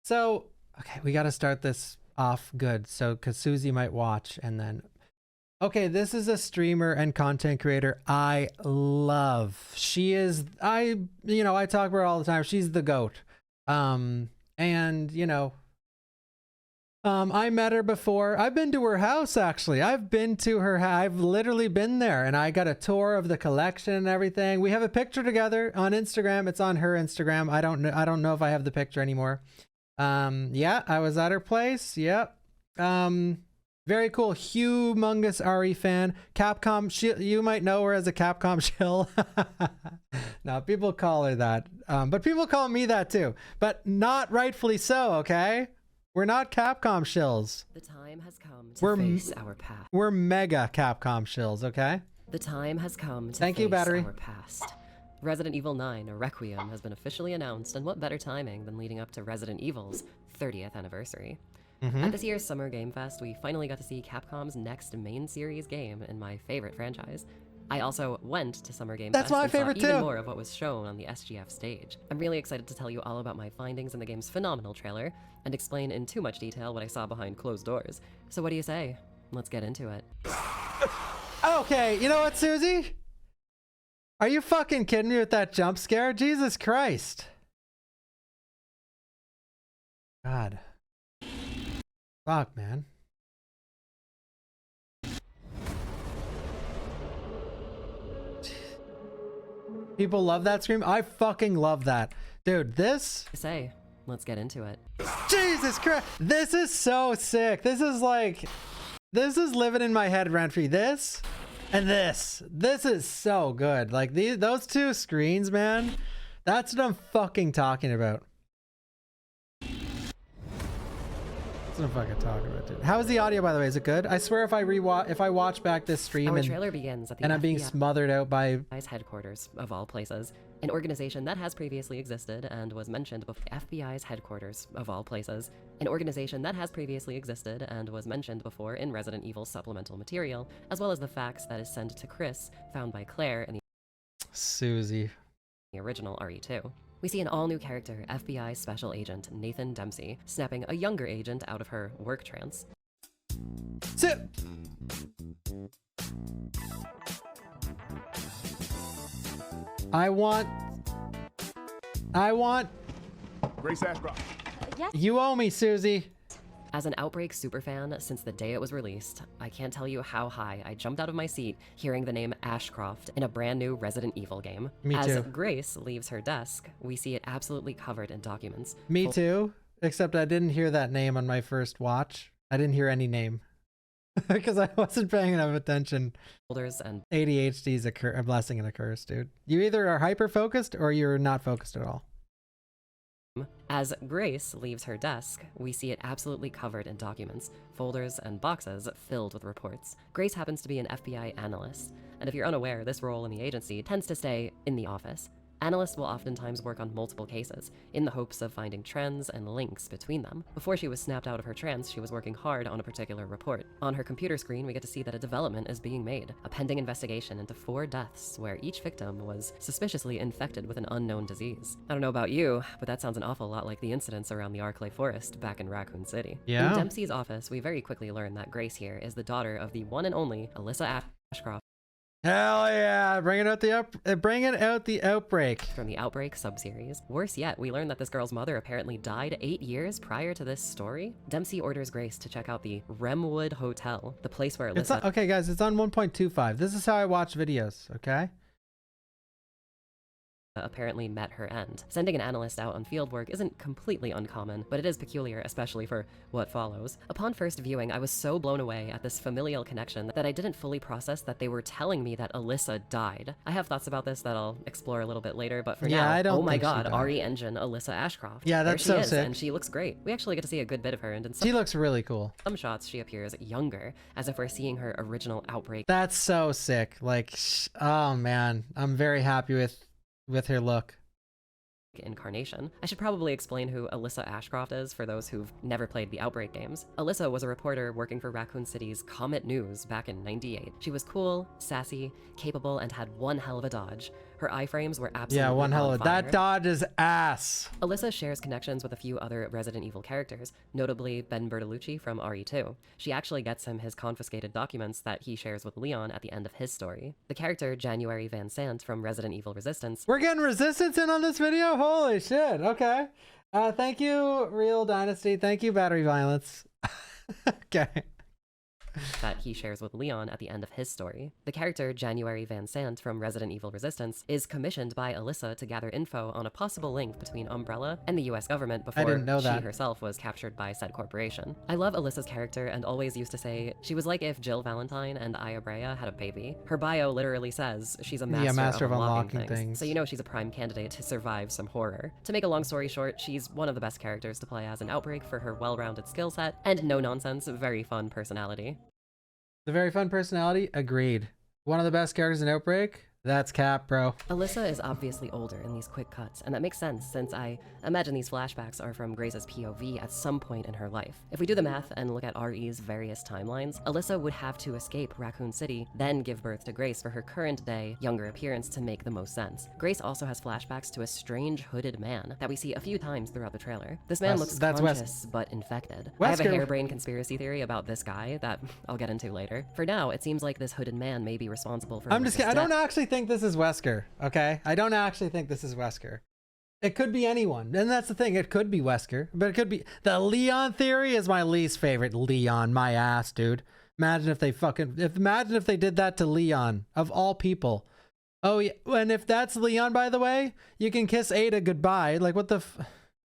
So, okay, we got to start this off good. So, because Susie might watch and then. Okay, this is a streamer and content creator I love. She is, I talk about her all the time. She's the GOAT. And, I met her before. I've been to her house, actually. I've literally been there, and I got a tour of the collection and everything. We have a picture together on Instagram. It's on her Instagram. I don't know if I have the picture anymore. Yeah, I was at her place. Yep. Very cool. Humongous RE fan. Capcom, you might know her as a Capcom shill. No, people call her that. But people call me that too. But not rightfully so, okay? We're not Capcom shills. The time has come to face our past. We're mega Capcom shills, okay? The time has come to Thank you, Battery. our past. Resident Evil 9, Requiem, has been officially announced, and what better timing than leading up to Resident Evil's 30th anniversary. At this year's Summer Game Fest, we finally got to see Capcom's next main series game in my favorite franchise. I also went to Summer Game Fest and saw even more of what was shown on the SGF stage. I'm really excited to tell you all about my findings in the game's phenomenal trailer, and explain in too much detail what I saw behind closed doors. So what do you say? Let's get into it. Okay, you know what, Susie? Are you fucking kidding me with that jump scare? Jesus Christ. God. Fuck, man. People love that scream. I fucking love that. Dude, this... Say, let's get into it. Jesus Christ. This is so sick. This is like... This is living in my head rent-free. This and this. This is so good. Like, those two screens, man. That's what I'm fucking talking about. That's what I'm fucking talking about, dude. How is the audio, by the way? Is it good? I swear if I watch back this stream Our trailer begins at the I'm being smothered out by headquarters, of all places. An organization that has previously existed and was mentioned before. FBI's headquarters, of all places. An organization that has previously existed and was mentioned before in Resident Evil supplemental material, as well as the fax that is sent to Chris, found by Claire in the Susie. The original RE2. We see an all-new character, FBI Special Agent Nathan Dempsey, snapping a younger agent out of her work trance. Sit. I want Grace Ashcroft. Yes. You owe me, Susie. As an Outbreak superfan since the day it was released, I can't tell you how high I jumped out of my seat hearing the name Ashcroft in a brand new Resident Evil game. Me As too. Grace leaves her desk, we see it absolutely covered in documents. Me too. Except I didn't hear that name on my first watch. I didn't hear any name. Because I wasn't paying enough attention. Folders and ADHD is a blessing and a curse, dude. You either are hyper-focused or you're not focused at all. As Grace leaves her desk, we see it absolutely covered in documents, folders, and boxes filled with reports. Grace happens to be an FBI analyst, and if you're unaware, this role in the agency tends to stay in the office. Analysts will oftentimes work on multiple cases, in the hopes of finding trends and links between them. Before she was snapped out of her trance, she was working hard on a particular report. On her computer screen, we get to see that a development is being made, a pending investigation into 4 deaths where each victim was suspiciously infected with an unknown disease. I don't know about you, but that sounds an awful lot like the incidents around the Arclay Forest back in Raccoon City. Yeah. In Dempsey's office, we very quickly learn that Grace here is the daughter of the one and only Alyssa Ashcroft. Hell yeah! Bringing out the outbreak. From the Outbreak subseries. Worse yet, we learn that this girl's mother apparently died 8 years prior to this story. Dempsey orders Grace to check out the Remwood Hotel, the place where Alyssa... Okay, guys, it's on 1.25. This is how I watch videos, okay? apparently met her end. Sending an analyst out on field work isn't completely uncommon, but it is peculiar, especially for what follows. Upon first viewing, I was so blown away at this familial connection that I didn't fully process that they were telling me that Alyssa died. I have thoughts about this that I'll explore a little bit later, but for now, I don't oh my think she god, died. RE Engine Alyssa Ashcroft. Yeah, that's there she so is, sick. and she looks great. We actually get to see a good bit of her, and in some She looks really cool. shots she appears younger, as if we're seeing her original Outbreak That's so sick. Like, oh man, I'm very happy with her look. incarnation. I should probably explain who Alyssa Ashcroft is for those who've never played the Outbreak games. Alyssa was a reporter working for Raccoon City's Comet News back in '98. She was cool, sassy, capable, and had one hell of a dodge. Her iframes were absolutely Yeah, one hell on of fire. that dodge is ass. Alyssa shares connections with a few other Resident Evil characters, notably Ben Bertolucci from RE2. She actually gets him his confiscated documents that he shares with Leon at the end of his story. The character January Van Sant from Resident Evil Resistance. We're getting Resistance in on this video? Holy shit, okay. Thank you, Real Dynasty. Thank you, Battery Violence. Okay. That he shares with Leon at the end of his story. The character January Van Sant from Resident Evil Resistance is commissioned by Alyssa to gather info on a possible link between Umbrella and the US government before didn't know she that. herself was captured by said corporation. I love Alyssa's character and always used to say she was like if Jill Valentine and Aya Brea had a baby. Her bio literally says she's a master, of unlocking things. things. So you know she's a prime candidate to survive some horror. To make a long story short, she's one of the best characters to play as an Outbreak for her well-rounded skill set and no-nonsense, very fun personality. The very fun personality, agreed. One of the best characters in Outbreak, that's Cap, bro. Alyssa is obviously older in these quick cuts, and that makes sense since I imagine these flashbacks are from Grace's POV at some point in her life. If we do the math and look at RE's various timelines, Alyssa would have to escape Raccoon City, then give birth to Grace for her current day, younger appearance to make the most sense. Grace also has flashbacks to a strange hooded man that we see a few times throughout the trailer. This man looks conscious but infected. I have a harebrained conspiracy theory about this guy that I'll get into later. For now, it seems like this hooded man may be responsible for I'm just kidding. I don't actually think this is Wesker, okay? I don't actually think this is Wesker. It could be anyone, and that's the thing. It could be Wesker, but it could be... The Leon theory is my least favorite. Leon, my ass, dude. Imagine if they imagine if they did that to Leon, of all people. Oh, yeah, and if that's Leon, by the way, you can kiss Ada goodbye. Like, what the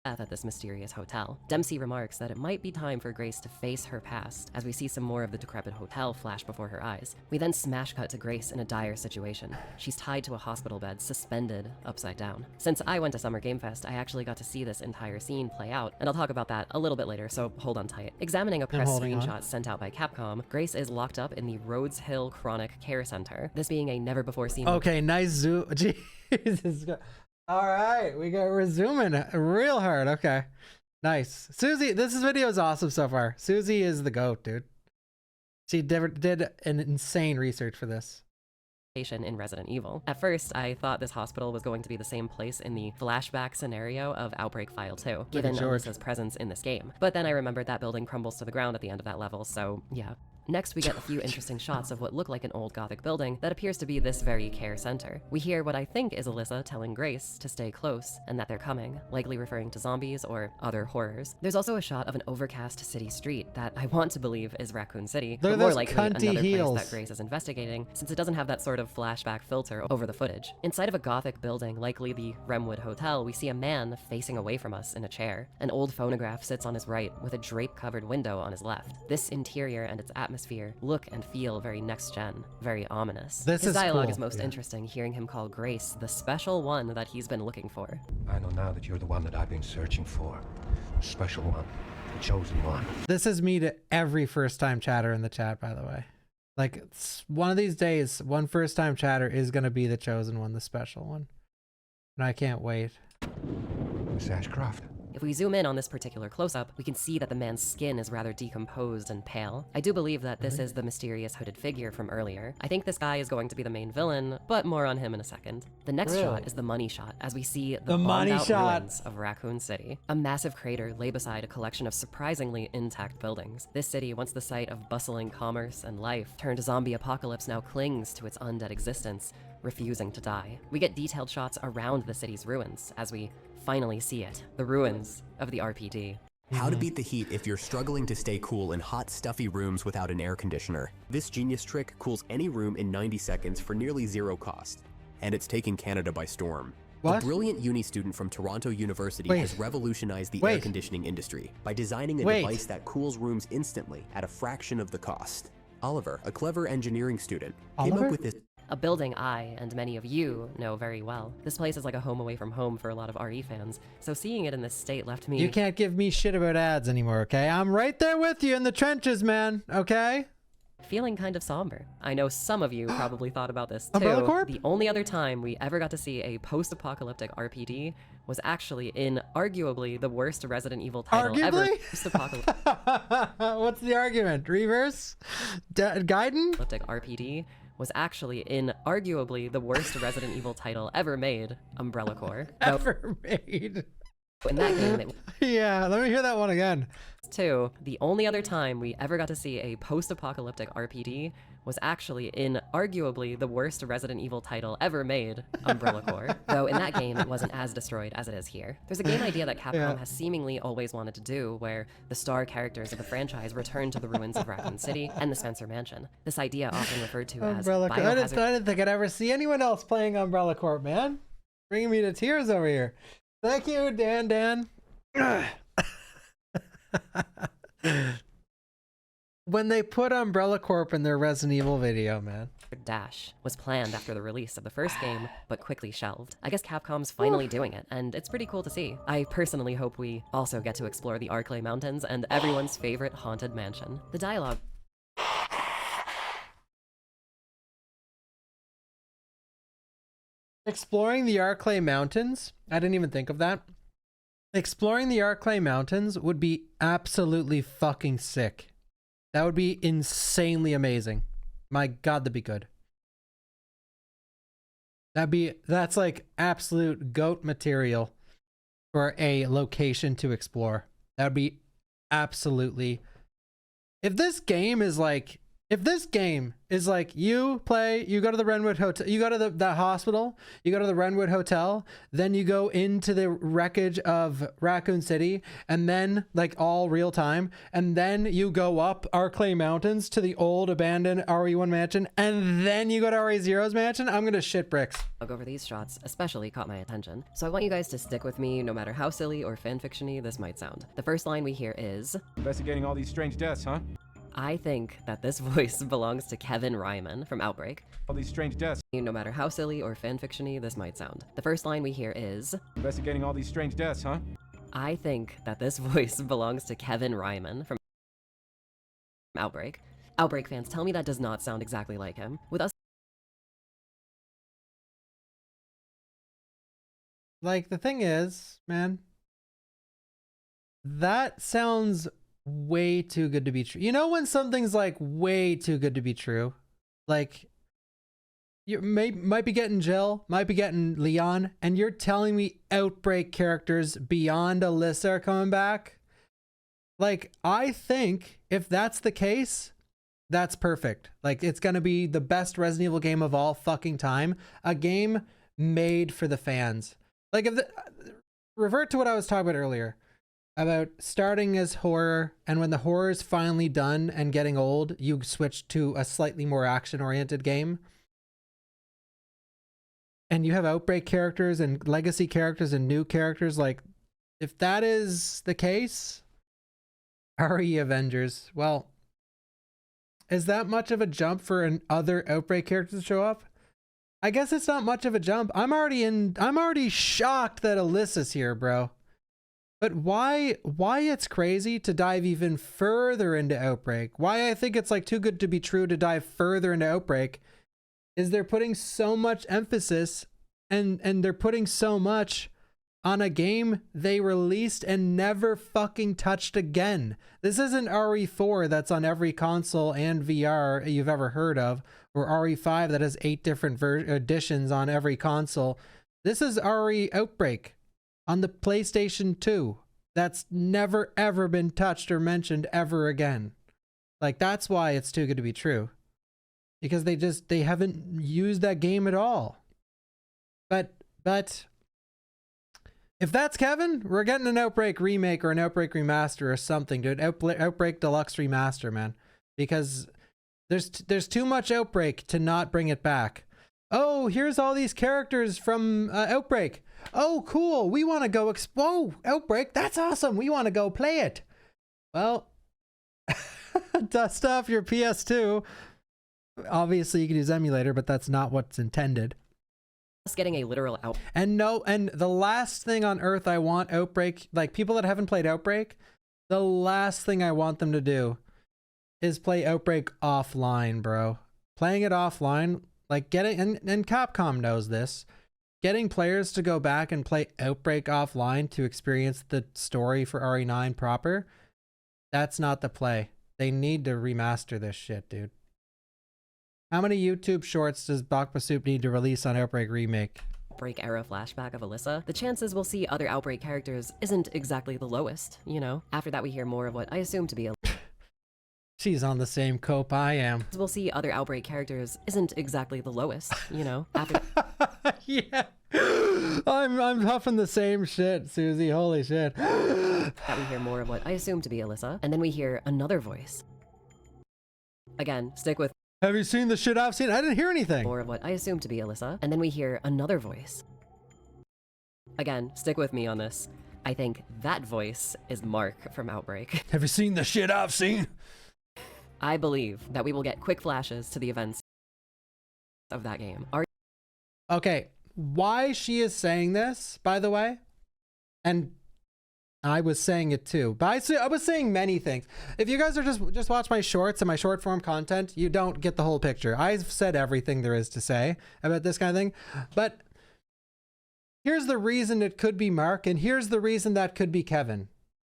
at this mysterious hotel. Dempsey remarks that it might be time for Grace to face her past, as we see some more of the decrepit hotel flash before her eyes. We then smash cut to Grace in a dire situation. She's tied to a hospital bed, suspended upside down. Since I went to Summer Game Fest, I actually got to see this entire scene play out, and I'll talk about that a little bit later, so hold on tight. Examining a press screenshot sent out by Capcom, Grace is locked up in the Rhodes Hill Chronic Care Center, this being a never-before-seen... Okay, nice zoom. Jesus. All right, we got resuming real hard. Okay, nice. Susie, this video is awesome so far. Susie is the GOAT, dude. She did an insane research for this. In Resident Evil. At first, I thought this hospital was going to be the same place in the flashback scenario of Outbreak File 2, given Alyssa's presence in this game. But then I remembered that building crumbles to the ground at the end of that level, so yeah. Next, we get a few interesting shots of what look like an old Gothic building that appears to be this very care center. We hear what I think is Alyssa telling Grace to stay close and that they're coming, likely referring to zombies or other horrors. There's also a shot of an overcast city street that I want to believe is Raccoon City, but more likely another place that Grace is investigating, since it doesn't have that sort of flashback filter over the footage. Inside of a Gothic building, likely the Remwood Hotel, we see a man facing away from us in a chair. An old phonograph sits on his right with a drape-covered window on his left. This interior and its atmosphere look and feel very next-gen, very ominous. His dialogue is most interesting, hearing him call Grace the special one that he's been looking for. I know now that you're the one that I've been searching for. The special one. The chosen one. This is me to every first-time chatter in the chat, by the way. Like, one of these days, one first-time chatter is going to be the chosen one, the special one. And I can't wait. Miss Ashcroft. If we zoom in on this particular close-up, we can see that the man's skin is rather decomposed and pale. I do believe that this is the mysterious hooded figure from earlier. I think this guy is going to be the main villain, but more on him in a second. The next shot is the money shot, as we see the bombed-out ruins of Raccoon City. A massive crater lay beside a collection of surprisingly intact buildings. This city, once the site of bustling commerce and life, turned zombie apocalypse, now clings to its undead existence, refusing to die. We get detailed shots around the city's ruins, as we finally see it, the ruins of the RPD. How to beat the heat if you're struggling to stay cool in hot, stuffy rooms without an air conditioner. This genius trick cools any room in 90 seconds for nearly zero cost, and it's taken Canada by storm. A brilliant uni student from Toronto University has revolutionized the air conditioning industry by designing a device that cools rooms instantly at a fraction of the cost. Oliver, a clever engineering student, came up with this. A building I, and many of you, know very well. This place is like a home away from home for a lot of RE fans, so seeing it in this state left me... You can't give me shit about ads anymore, okay? I'm right there with you in the trenches, man, okay? feeling kind of somber. I know some of you probably thought about this too. Umbrella Corp? The only other time we ever got to see a post-apocalyptic RPD was actually in arguably the worst Resident Evil title ever. What's the argument? Reverse? Gaiden? Apocalyptic RPD was actually in arguably the worst Resident Evil title ever made, Umbrella Corps. Though Ever made. in that game, it Yeah, let me hear that one again. Too, the only other time we ever got to see a post-apocalyptic RPD was actually in arguably the worst Resident Evil title ever made, Umbrella Corps. Though in that game, it wasn't as destroyed as it is here. There's a game idea that Capcom has seemingly always wanted to do, where the star characters of the franchise return to the ruins of Raccoon City and the Spencer Mansion. This idea, often referred to as Umbrella Corps. I biohazard didn't think I'd ever see anyone else playing Umbrella Corps, man. Bringing me to tears over here. Thank you, Dan. When they put Umbrella Corp in their Resident Evil video, man. Dash was planned after the release of the first game, but quickly shelved. I guess Capcom's finally doing it, and it's pretty cool to see. I personally hope we also get to explore the Arklay Mountains and everyone's favorite haunted mansion. The dialogue Exploring the Arklay Mountains? I didn't even think of that. Exploring the Arklay Mountains would be absolutely fucking sick. That would be insanely amazing. My god, that'd be good. That's like absolute GOAT material for a location to explore. That would be absolutely... If this game is like you go to the Renwood Hotel, you go to the hospital, you go to the Renwood Hotel, then you go into the wreckage of Raccoon City, and then like all real time, and then you go up Arklay Mountains to the old abandoned RE1 mansion, and then you go to RE0's mansion, I'm gonna shit bricks. over these shots especially caught my attention. So I want you guys to stick with me no matter how silly or fanfiction-y this might sound. The first line we hear is, Investigating all these strange deaths, huh? I think that this voice belongs to Kevin Ryman from Outbreak. All these strange deaths. No matter how silly or fanfiction-y this might sound. The first line we hear is, Investigating all these strange deaths, huh? I think that this voice belongs to Kevin Ryman from Outbreak. Outbreak fans, tell me that does not sound exactly like him. With us Like, the thing is, man, that sounds way too good to be true. You know when something's like way too good to be true? Like, you might be getting Jill, might be getting Leon, and you're telling me Outbreak characters beyond Alyssa are coming back? Like, I think if that's the case, that's perfect. Like, it's gonna be the best Resident Evil game of all fucking time. A game made for the fans. Like, revert to what I was talking about earlier. About starting as horror, and when the horror is finally done and getting old, you switch to a slightly more action-oriented game. And you have Outbreak characters and legacy characters and new characters. Like, if that is the case, RE Avengers, well, is that much of a jump for other Outbreak characters to show up? I guess it's not much of a jump. I'm already shocked that Alyssa's here, bro. But why it's crazy to dive even further into Outbreak, why I think it's like too good to be true to dive further into Outbreak, is they're putting so much emphasis and they're putting so much on a game they released and never fucking touched again. This isn't RE4 that's on every console and VR you've ever heard of, or RE5 that has 8 different editions on every console. This is RE Outbreak on the PlayStation 2 that's never ever been touched or mentioned ever again. Like, that's why it's too good to be true, because they haven't used that game at all. But if that's Kevin, we're getting an Outbreak remake or an Outbreak remaster or something, dude. Outbreak Deluxe remaster, man, because there's too much Outbreak to not bring it back. Oh, here's all these characters from Outbreak. Oh, cool. We want to go whoa, Outbreak. That's awesome. We want to go play it. Well, dust off your PS2. Obviously, you can use emulator, but that's not what's intended. us getting a literal out. And the last thing on earth I want Outbreak, like people that haven't played Outbreak, the last thing I want them to do is play Outbreak offline, bro. Playing it offline, like getting, and Capcom knows this, getting players to go back and play Outbreak offline to experience the story for RE9 proper, that's not the play. They need to remaster this shit, dude. How many YouTube shorts does Bawkbasoup need to release on Outbreak Remake? Outbreak era flashback of Alyssa, the chances we'll see other Outbreak characters isn't exactly the lowest, you know? After that, we hear more of what I assume to be She's on the same cope I am. we'll see other Outbreak characters isn't exactly the lowest, you know? After Yeah. I'm huffing the same shit, Susie. Holy shit. that, we hear more of what I assume to be Alyssa, and then we hear another voice. Again, stick with Have you seen the shit I've seen? I didn't hear anything. more of what I assume to be Alyssa, and then we hear another voice. Again, stick with me on this. I think that voice is Mark from Outbreak. Have you seen the shit I've seen? I believe that we will get quick flashes to the events of that game. Okay, why she is saying this, by the way, and I was saying it too, but I was saying many things. If you guys are just watch my shorts and my short form content, you don't get the whole picture. I've said everything there is to say about this kind of thing, but here's the reason it could be Mark, and here's the reason that could be Kevin.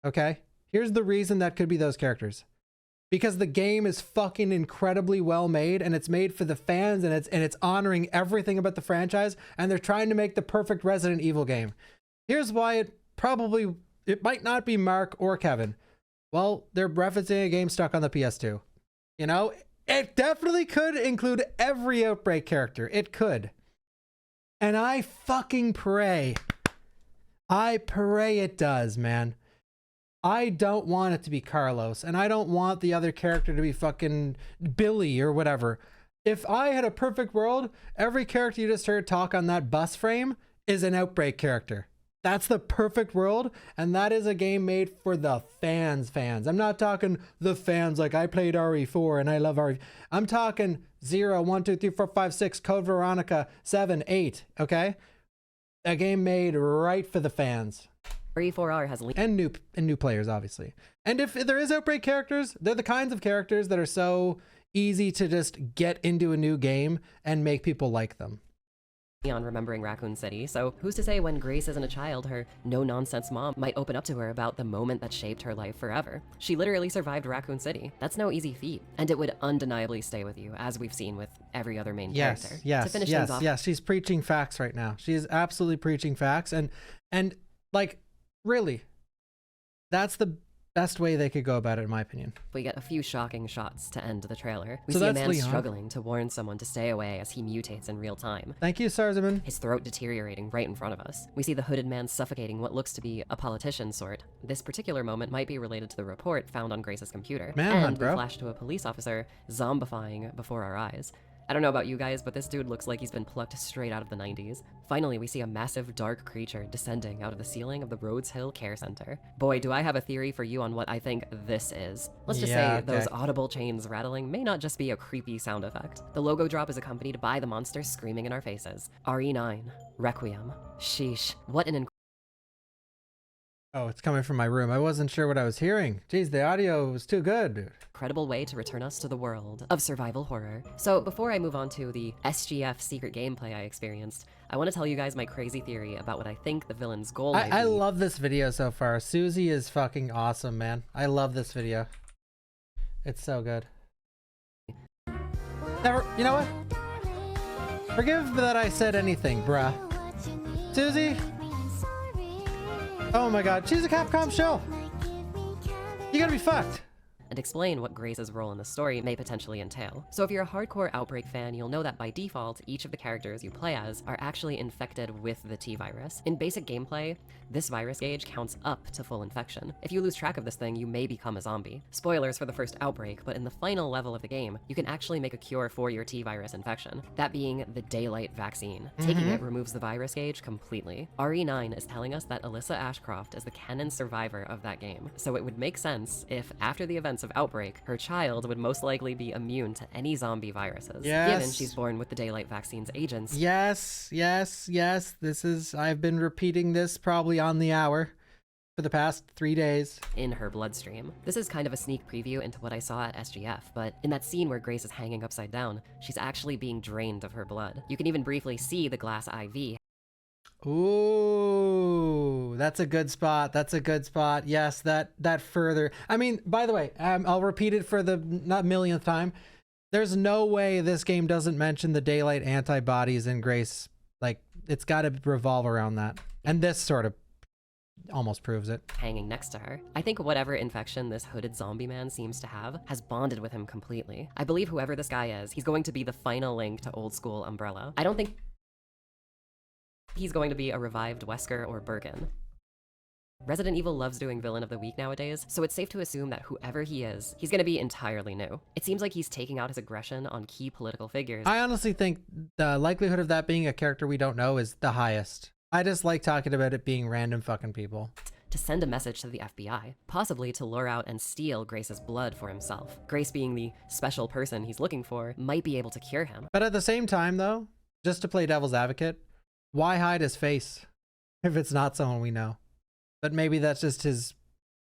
Okay? Here's the reason that could be those characters. Because the game is fucking incredibly well made, and it's made for the fans, and it's honoring everything about the franchise, and they're trying to make the perfect Resident Evil game. Here's why it might not be Mark or Kevin. Well, they're referencing a game stuck on the PS2. You know, it definitely could include every Outbreak character. It could. And I fucking pray. I pray it does, man. I don't want it to be Carlos, and I don't want the other character to be fucking Billy or whatever. If I had a perfect world, every character you just heard talk on that bus frame is an Outbreak character. That's the perfect world, and that is a game made for the fans. I'm not talking the fans like I played RE4 and I love RE. I'm talking 0, 1, 2, 3, 4, 5, 6, Code Veronica, 7, 8, okay? A game made right for the fans. RE4R has And new players, obviously. And if there is Outbreak characters, they're the kinds of characters that are so easy to just get into a new game and make people like them. on remembering Raccoon City, so who's to say when Grace isn't a child, her no-nonsense mom might open up to her about the moment that shaped her life forever. She literally survived Raccoon City. That's no easy feat, and it would undeniably stay with you, as we've seen with every other main character. To finish things off, yes, she's preaching facts right now. She is absolutely preaching facts, and like, really, that's the best way they could go about it, in my opinion. we get a few shocking shots to end the trailer. We So see a that's man Leon. struggling to warn someone to stay away as he mutates in real time. Thank you, Sarzaman. His throat deteriorating right in front of us. We see the hooded man suffocating what looks to be a politician sort. This particular moment might be related to the report found on Grace's computer. Manhunt, and we bro. flash to a police officer zombifying before our eyes. I don't know about you guys, but this dude looks like he's been plucked straight out of the 90s. Finally, we see a massive dark creature descending out of the ceiling of the Rhodes Hill Care Center. Boy, do I have a theory for you on what I think this is. Let's just Yeah, say those okay. audible chains rattling may not just be a creepy sound effect. The logo drop is accompanied by the monster screaming in our faces. RE9, Requiem. Sheesh, what an Oh, it's coming from my room. I wasn't sure what I was hearing. Jeez, the audio was too good, dude. incredible way to return us to the world of survival horror. So before I move on to the SGF secret gameplay I experienced, I want to tell you guys my crazy theory about what I think the villain's goal might I be. love this video so far. Susie is fucking awesome, man. I love this video. It's so good. Never, you know what? Forgive that I said anything, bruh. Susie? Oh my god, she's a Capcom show. You gotta be fucked. and explain what Grace's role in the story may potentially entail. So if you're a hardcore Outbreak fan, you'll know that by default, each of the characters you play as are actually infected with the T-virus. In basic gameplay, this virus gauge counts up to full infection. If you lose track of this thing, you may become a zombie. Spoilers for the first Outbreak, but in the final level of the game, you can actually make a cure for your T-virus infection, that being the Daylight vaccine. Taking it removes the virus gauge completely. RE9 is telling us that Alyssa Ashcroft is the canon survivor of that game, so it would make sense if, after the events of Outbreak, her child would most likely be immune to any zombie viruses, Yes. given she's born with the Daylight vaccine's agents. Yes. I've been repeating this probably on the hour for the past 3 days. In her bloodstream. This is kind of a sneak preview into what I saw at SGF, but in that scene where Grace is hanging upside down, she's actually being drained of her blood. You can even briefly see the glass IV. Ooh, that's a good spot. Yes, that further. I mean, by the way, I'll repeat it for the not millionth time. There's no way this game doesn't mention the daylight antibodies in Grace. Like, it's got to revolve around that. And this sort of almost proves it. Hanging next to her. I think whatever infection this hooded zombie man seems to have has bonded with him completely. I believe whoever this guy is, he's going to be the final link to old school Umbrella. I don't think he's going to be a revived Wesker or Birkin. Resident Evil loves doing Villain of the Week nowadays, so it's safe to assume that whoever he is, he's gonna be entirely new. It seems like he's taking out his aggression on key political figures. I honestly think the likelihood of that being a character we don't know is the highest. I just like talking about it being random fucking people. To send a message to the FBI, possibly to lure out and steal Grace's blood for himself. Grace, being the special person he's looking for, might be able to cure him. But at the same time though, just to play devil's advocate, why hide his face if it's not someone we know? But maybe that's just his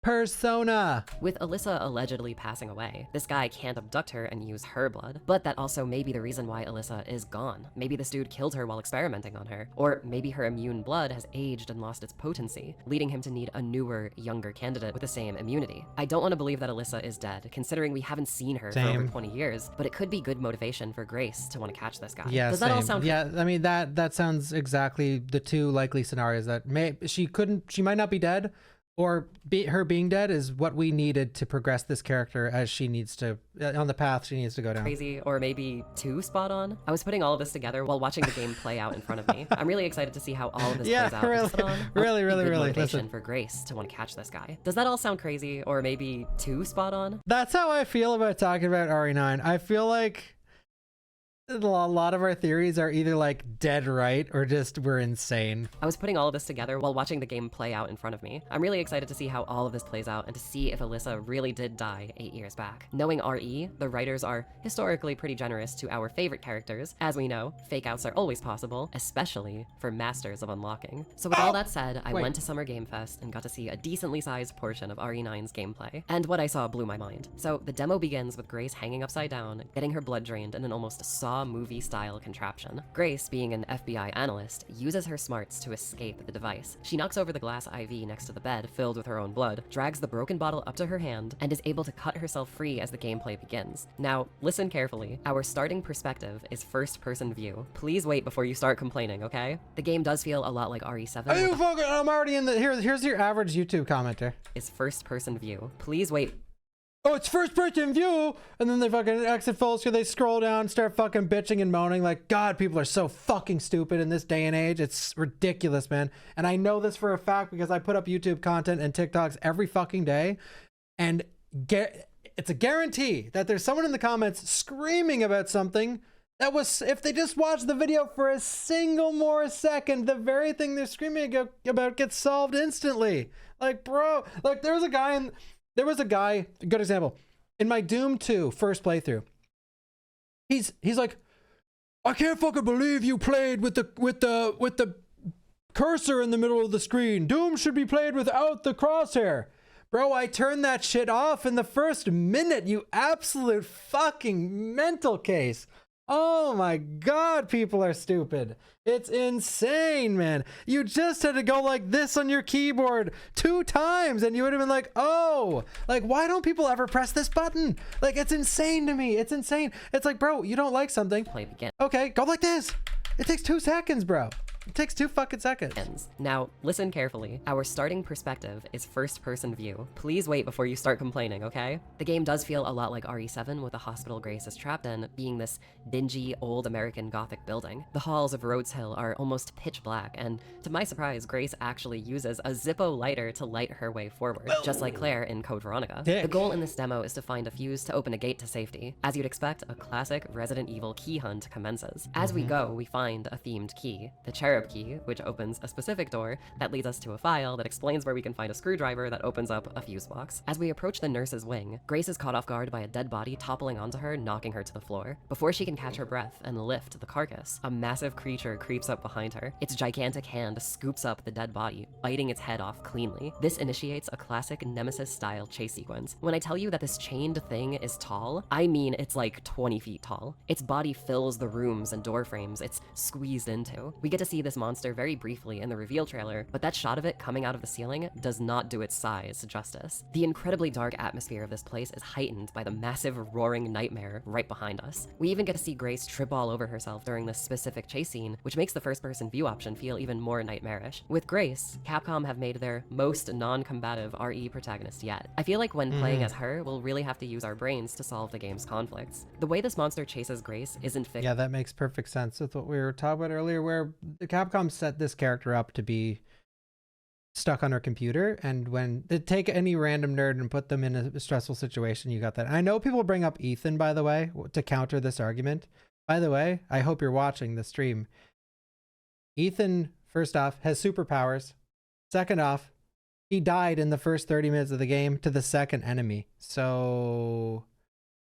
persona. With Alyssa allegedly passing away, this guy can't abduct her and use her blood. But that also may be the reason why Alyssa is gone. Maybe this dude killed her while experimenting on her. Or maybe her immune blood has aged and lost its potency, leading him to need a newer, younger candidate with the same immunity. I don't want to believe that Alyssa is dead, considering we haven't seen her for over 20 years, but it could be good motivation for Grace to want to catch this guy. Yeah, Does that all same. sound Yeah, I mean, that sounds exactly the two likely scenarios that she might not be dead, or her being dead is what we needed to progress this character as she needs to, on the path she needs to go down. crazy, or maybe too spot on? I was putting all of this together while watching the game play out in front of me. I'm really excited to see how all of this plays out. Really, Spot on. really, Good motivation listen. for Grace to want to catch this guy. Does that all sound crazy, or maybe too spot on? That's how I feel about talking about RE9. I feel like a lot of our theories are either like dead right or just we're insane. I was putting all of this together while watching the game play out in front of me. I'm really excited to see how all of this plays out and to see if Alyssa really did die 8 years back. Knowing RE, the writers are historically pretty generous to our favorite characters. As we know, fake outs are always possible, especially for Masters of Unlocking. So with all that said, I went to Summer Game Fest and got to see a decently sized portion of RE9's gameplay. And what I saw blew my mind. So the demo begins with Grace hanging upside down, getting her blood drained in an almost Saw movie style contraption. Grace, being an FBI analyst, uses her smarts to escape the device. She knocks over the glass IV next to the bed filled with her own blood, drags the broken bottle up to her hand, and is able to cut herself free as the gameplay begins. Now, listen carefully. Our starting perspective is first person view. Please wait before you start complaining, okay? The game does feel a lot like RE7. Are you fucking, I'm already in the, here's your average YouTube commenter. Is first person view. Please wait. Oh, it's first person view, and then they fucking exit full screen, they scroll down, start fucking bitching and moaning like, God, people are so fucking stupid in this day and age. It's ridiculous, man. And I know this for a fact because I put up YouTube content and TikToks every fucking day, and it's a guarantee that there's someone in the comments screaming about something that was, if they just watch the video for a single more second, the very thing they're screaming about gets solved instantly. Like, bro, like there was a guy, a good example, in my Doom 2 first playthrough. He's like, I can't fucking believe you played with the cursor in the middle of the screen. Doom should be played without the crosshair. Bro, I turned that shit off in the first minute, you absolute fucking mental case. Oh my God, people are stupid. It's insane, man. You just had to go like this on your keyboard 2 times and you would have been like, oh, like, why don't people ever press this button? Like, it's insane to me. It's insane. It's like, bro, you don't like something. Play begin. Okay, go like this. It takes 2 seconds, bro. It takes 2 fucking seconds. Now, listen carefully. Our starting perspective is first-person view. Please wait before you start complaining, okay? The game does feel a lot like RE7 with the hospital Grace is trapped in being this dingy, old American Gothic building. The halls of Rhodes Hill are almost pitch black, and to my surprise, Grace actually uses a Zippo lighter to light her way forward, just like Claire in Code Veronica. Dick. The goal in this demo is to find a fuse to open a gate to safety. As you'd expect, a classic Resident Evil key hunt commences. As we go, we find a themed key, the cherub key, which opens a specific door that leads us to a file that explains where we can find a screwdriver that opens up a fuse box. As we approach the nurse's wing, Grace is caught off guard by a dead body toppling onto her, knocking her to the floor. Before she can catch her breath and lift the carcass, a massive creature creeps up behind her. Its gigantic hand scoops up the dead body, biting its head off cleanly. This initiates a classic Nemesis-style chase sequence. When I tell you that this chained thing is tall, I mean it's like 20 feet tall. Its body fills the rooms and door frames it's squeezed into. We get to see see this monster very briefly in the reveal trailer, but that shot of it coming out of the ceiling does not do its size justice. The incredibly dark atmosphere of this place is heightened by the massive roaring nightmare right behind us. We even get to see Grace trip all over herself during this specific chase scene, which makes the first-person view option feel even more nightmarish. With Grace, Capcom have made their most non-combative RE protagonist yet. I feel like when playing as her, we'll really have to use our brains to solve the game's conflicts. The way this monster chases Grace isn't fixed. Yeah, that makes perfect sense with what we were talking about earlier, where the Capcom set this character up to be stuck on her computer, and when they take any random nerd and put them in a stressful situation, you got that. I know people bring up Ethan, by the way, to counter this argument. By the way, I hope you're watching the stream. Ethan, first off, has superpowers. Second off, he died in the first 30 minutes of the game to the second enemy. So,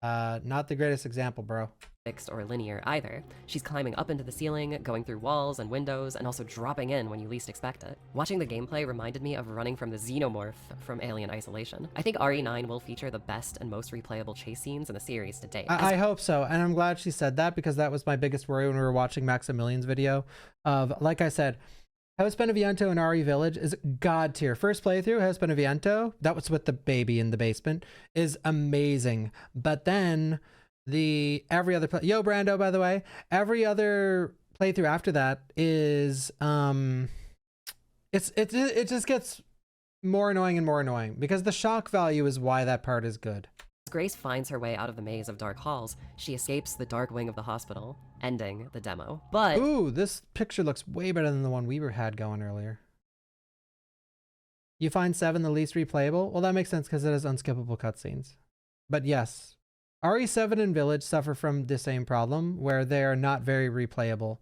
not the greatest example, bro. Fixed or linear either. She's climbing up into the ceiling, going through walls and windows, and also dropping in when you least expect it. Watching the gameplay reminded me of running from the Xenomorph from Alien Isolation. I think RE9 will feature the best and most replayable chase scenes in the series to date. I hope so, and I'm glad she said that, because that was my biggest worry when we were watching Maximilian's video of, like I said, House Beneviento and RE Village is god tier. First playthrough, House Beneviento, that was with the baby in the basement, is amazing. But then every other yo Brando, by the way, every other playthrough after that is it just gets more annoying and more annoying, because the shock value is why that part is good. As Grace finds her way out of the maze of dark halls, she escapes the dark wing of the hospital, ending the demo. But ooh, this picture looks way better than the one we had going earlier. You find 7 the least replayable? Well, that makes sense because it has unskippable cutscenes. But yes, RE7 and Village suffer from the same problem, where they are not very replayable.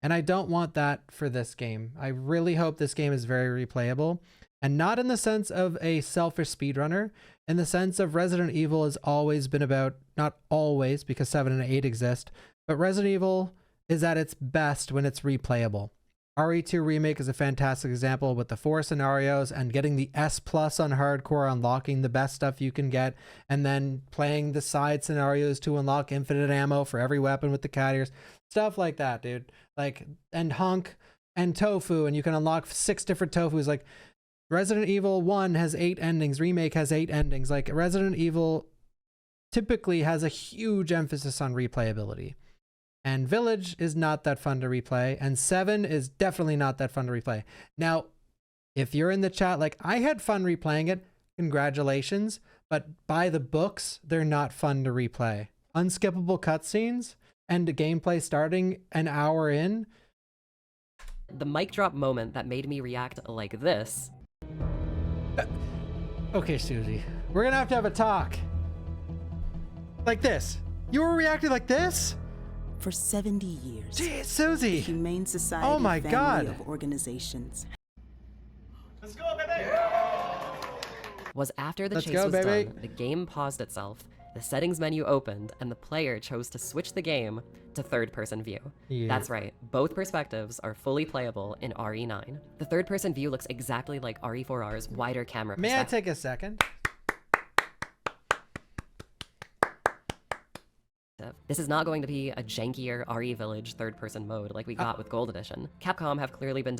And I don't want that for this game. I really hope this game is very replayable. And not in the sense of a selfish speedrunner, in the sense of Resident Evil has always been about, not always, because 7 and 8 exist, but Resident Evil is at its best when it's replayable. RE2 Remake is a fantastic example with the 4 scenarios and getting the S+ on hardcore, unlocking the best stuff you can get, and then playing the side scenarios to unlock infinite ammo for every weapon with the cat ears. Stuff like that, dude. Like, and Hunk and Tofu, and you can unlock 6 different Tofus. Like, Resident Evil 1 has 8 endings, Remake has 8 endings. Like, Resident Evil typically has a huge emphasis on replayability. And Village is not that fun to replay, and 7 is definitely not that fun to replay. Now, if you're in the chat, like, I had fun replaying it, congratulations, but by the books, they're not fun to replay. Unskippable cutscenes and the gameplay starting an hour in. the mic drop moment that made me react like this. Okay, Susie, we're gonna have a talk. Like this. You were reacting like this? For 70 years, Jeez, Susie. Humane Society Oh my family God. of organizations Was after the Let's chase go, was baby. done, the game paused itself, the settings menu opened, and the player chose to switch the game to third-person view. Yeah. That's right, both perspectives are fully playable in RE9. The third-person view looks exactly like RE4R's wider camera May I perspective. take a second? This is not going to be a jankier RE Village third-person mode like we got with Gold Edition. Capcom have clearly been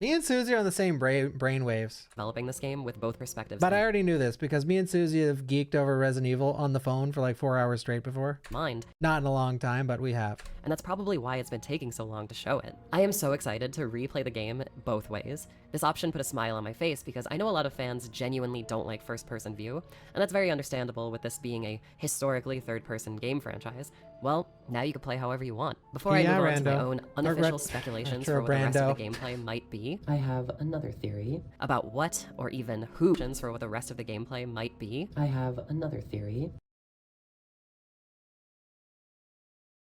Me and Susie are on the same brain waves. developing this game with both perspectives But I in already knew this because me and Susie have geeked over Resident Evil on the phone for like 4 hours straight before. mind. Not in a long time, but we have. And that's probably why it's been taking so long to show it. I am so excited to replay the game both ways. This option put a smile on my face because I know a lot of fans genuinely don't like first-person view, and that's very understandable with this being a historically third-person game franchise. Well, now you can play however you want. Before I Yeah, move on to my Rando. own unofficial speculations for what the rest of the gameplay might be, I have another theory about what, or even who, for what the rest of the gameplay might be. I have another theory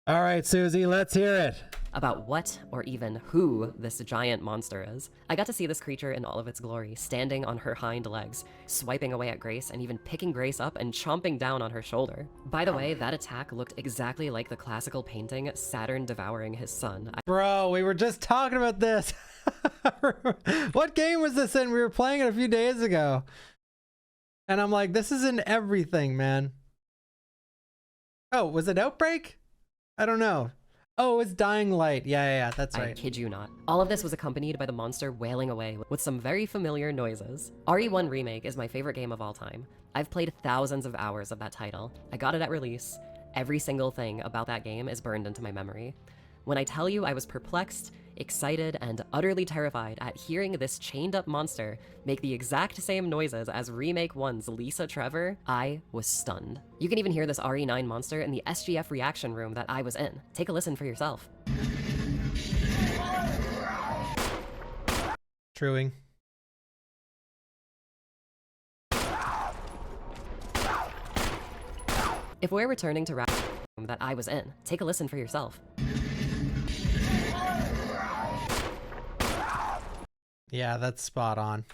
All right, Susie, let's hear it. about what or even who this giant monster is. I got to see this creature in all of its glory, standing on her hind legs, swiping away at Grace, and even picking Grace up and chomping down on her shoulder. By the way, that attack looked exactly like the classical painting Saturn devouring his son. Bro, we were just talking about this. What game was this in? We were playing it a few days ago. And I'm like, this is in everything, man. Oh, was it Outbreak? I don't know. Oh, it's Dying Light. Yeah, that's I right. kid you not. All of this was accompanied by the monster wailing away with some very familiar noises. RE1 Remake is my favorite game of all time. I've played thousands of hours of that title. I got it at release. Every single thing about that game is burned into my memory. When I tell you I was perplexed, excited, and utterly terrified at hearing this chained-up monster make the exact same noises as Remake 1's Lisa Trevor, I was stunned. You can even hear this RE9 monster in the SGF reaction room that I was in. Take a listen for yourself. Truing. If we're returning to Raccoon room that I was in, take a listen for yourself. Yeah, that's spot on.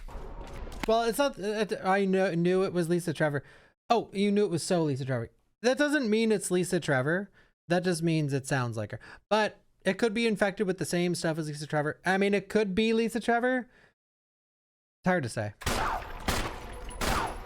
Well, it's not. I knew it was Lisa Trevor. Oh, you knew it was so Lisa Trevor. That doesn't mean it's Lisa Trevor. That just means it sounds like her. But it could be infected with the same stuff as Lisa Trevor. I mean, it could be Lisa Trevor. It's hard to say.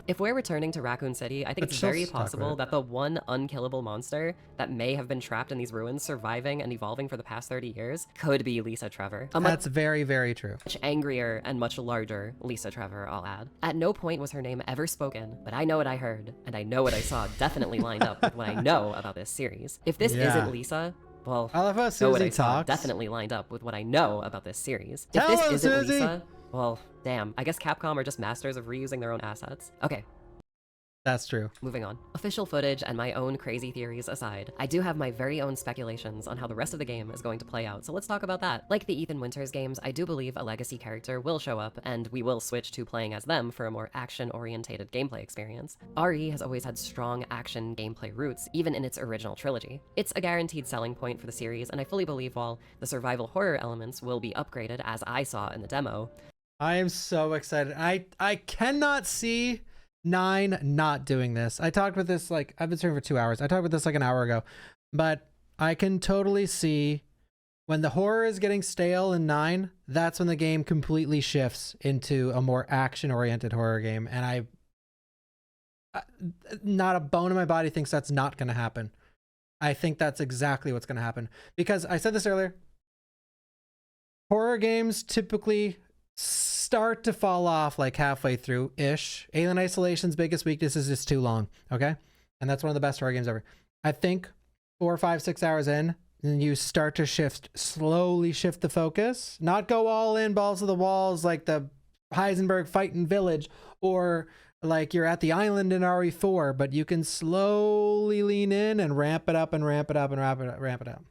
If we're returning to Raccoon City, I think But it's she'll very stuck with possible it. that the one unkillable monster that may have been trapped in these ruins, surviving and evolving for the past 30 years, could be Lisa Trevor. A That's very, very true. much angrier and much larger Lisa Trevor, I'll add. At no point was her name ever spoken, but I know what I heard, and I know what I saw definitely lined up with what I know about this series. If this Yeah. isn't Lisa, well, I love how know what Susie I saw talks. definitely lined up with what I know about this series. Tell If this us, isn't Susie! Lisa, well, damn, I guess Capcom are just masters of reusing their own assets. Okay, That's true. moving on. Official footage and my own crazy theories aside, I do have my very own speculations on how the rest of the game is going to play out, so let's talk about that. Like the Ethan Winters games, I do believe a legacy character will show up, and we will switch to playing as them for a more action-orientated gameplay experience. RE has always had strong action gameplay roots, even in its original trilogy. It's a guaranteed selling point for the series, and I fully believe while the survival horror elements will be upgraded as I saw in the demo, I am so excited. I cannot see 9 not doing this. I talked with this, like, I've been streaming for 2 hours. I talked with this like an hour ago, but I can totally see when the horror is getting stale in 9, that's when the game completely shifts into a more action-oriented horror game. And not a bone in my body thinks that's not going to happen. I think that's exactly what's going to happen, because I said this earlier. Horror games typically start to fall off like halfway through ish. Alien Isolation's biggest weakness is it's too long. Okay. And that's one of the best horror games ever. I think 4, 5, 6 hours in, and you start to slowly shift the focus, not go all in balls to the walls like the Heisenberg fighting village, or like you're at the island in RE4, but you can slowly lean in and ramp it up and ramp it up and ramp it up.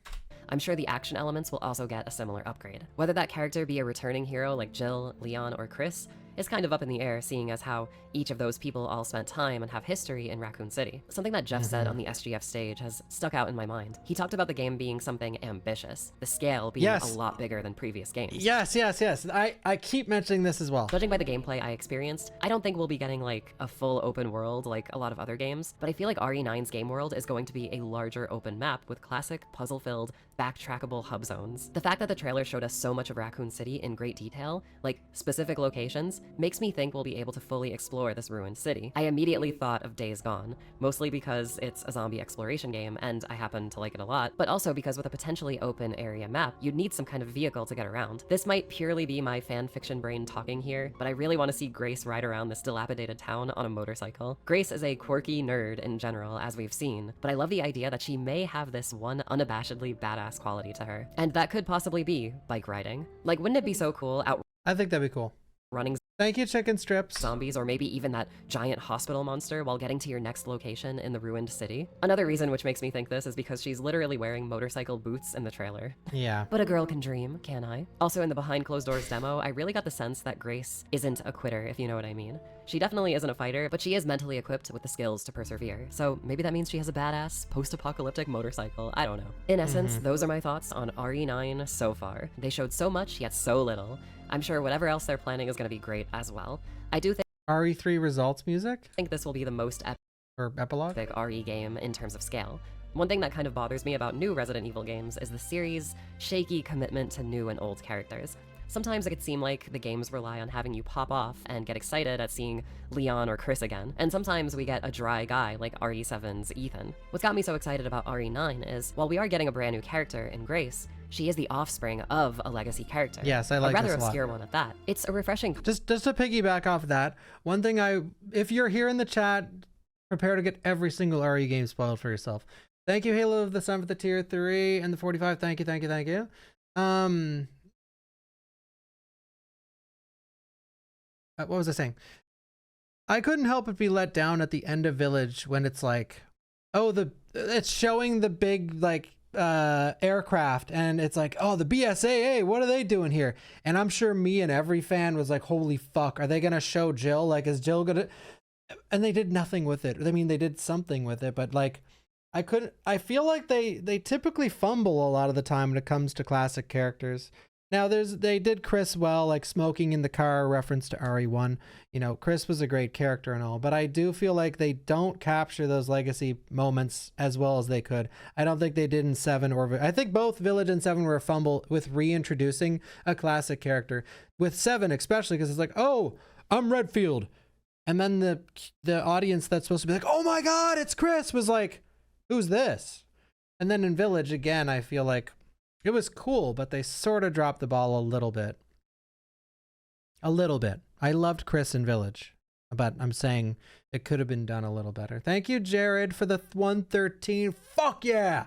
I'm sure the action elements will also get a similar upgrade. Whether that character be a returning hero like Jill, Leon, or Chris is kind of up in the air, seeing as how each of those people all spent time and have history in Raccoon City. Something that Jeff said on the SGF stage has stuck out in my mind. He talked about the game being something ambitious, the scale being a lot bigger than previous games. Yes. I keep mentioning this as well. Judging by the gameplay I experienced, I don't think we'll be getting like a full open world like a lot of other games, but I feel like RE9's game world is going to be a larger open map with classic puzzle-filled, backtrackable hub zones. The fact that the trailer showed us so much of Raccoon City in great detail, like specific locations, makes me think we'll be able to fully explore this ruined city. I immediately thought of Days Gone, mostly because it's a zombie exploration game and I happen to like it a lot, but also because with a potentially open area map, you'd need some kind of vehicle to get around. This might purely be my fan fiction brain talking here, but I really want to see Grace ride around this dilapidated town on a motorcycle. Grace is a quirky nerd in general, as we've seen, but I love the idea that she may have this one unabashedly badass quality to her, and that could possibly be bike riding. Like, wouldn't it be so cool I think that'd be cool. outrunning Thank you, chicken strips. zombies, or maybe even that giant hospital monster while getting to your next location in the ruined city? Another reason which makes me think this is because she's literally wearing motorcycle boots in the trailer. Yeah. But a girl can dream, can I? Also, in the behind closed doors demo, I really got the sense that Grace isn't a quitter, if you know what I mean. She definitely isn't a fighter, but she is mentally equipped with the skills to persevere. So maybe that means she has a badass, post-apocalyptic motorcycle. I don't know. In essence, those are my thoughts on RE9 so far. They showed so much, yet so little. I'm sure whatever else they're planning is going to be great as well. I do RE3 results music think this will be the most or epilogue. epic RE game in terms of scale. One thing that kind of bothers me about new Resident Evil games is the series' shaky commitment to new and old characters. Sometimes it could seem like the games rely on having you pop off and get excited at seeing Leon or Chris again, and sometimes we get a dry guy like RE7's Ethan. What's got me so excited about RE9 is, while we are getting a brand new character in Grace, she is the offspring of a legacy character. Yes, I like a rather this a lot. obscure one at that. It's a refreshing. Just to piggyback off that, one thing if you're here in the chat, prepare to get every single RE game spoiled for yourself. Thank you, Halo of the Sun, for the tier 3 and the 45. Thank you, thank you, thank you. What was I saying? I couldn't help but be let down at the end of Village when it's like, oh, it's showing the big like aircraft, and it's like, oh, the BSAA, what are they doing here? And I'm sure me and every fan was like, holy fuck, are they gonna show Jill? Like, is Jill gonna? And they did nothing with it. I mean, they did something with it, but like, I feel like they typically fumble a lot of the time when it comes to classic characters. Now they did Chris well, like smoking in the car, reference to RE1. You know, Chris was a great character and all, but I do feel like they don't capture those legacy moments as well as they could. I don't think they did in 7 I think both Village and 7 were a fumble with reintroducing a classic character. With 7 especially, because it's like, oh, I'm Redfield. And then the audience that's supposed to be like, oh my God, it's Chris, was like, who's this? And then in Village, again, I feel like it was cool, but they sort of dropped the ball a little bit. A little bit. I loved Chris in Village, but I'm saying it could have been done a little better. Thank you, Jared, for the 113. Fuck yeah!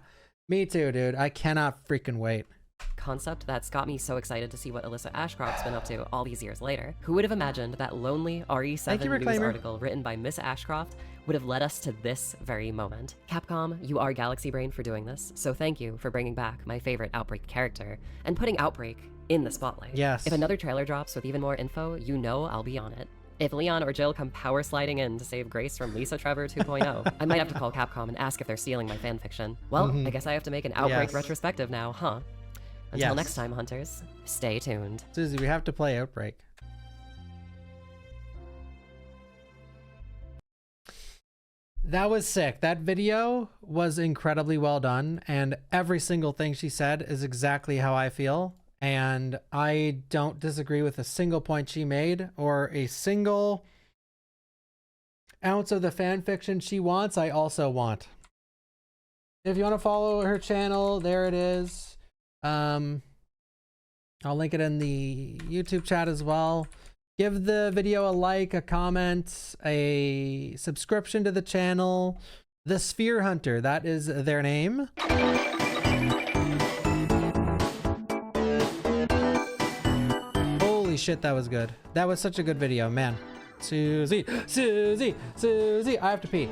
Me too, dude. I cannot freaking wait. Concept that's got me so excited to see what Alyssa Ashcroft's been up to all these years later. Who would have imagined that lonely RE7 news article written by Miss Ashcroft would have led us to this very moment? Capcom, you are Galaxy Brain for doing this, so thank you for bringing back my favorite Outbreak character and putting Outbreak in the spotlight. Yes. If another trailer drops with even more info, you know I'll be on it. If Leon or Jill come power sliding in to save Grace from Lisa Trevor 2.0, I might have to call Capcom and ask if they're stealing my fanfiction. Well, I guess I have to make an Outbreak retrospective now, huh? Until next time, hunters, stay tuned. Susie, we have to play Outbreak. That was sick. That video was incredibly well done, and every single thing she said is exactly how I feel. And I don't disagree with a single point she made or a single ounce of the fan fiction she wants, I also want. If you want to follow her channel, there it is. I'll link it in the YouTube chat as well. Give the video a like, a comment, a subscription to the channel. TheSphereHunter, that is their name. Holy shit, that was good. That was such a good video, man. Susie, I have to pee.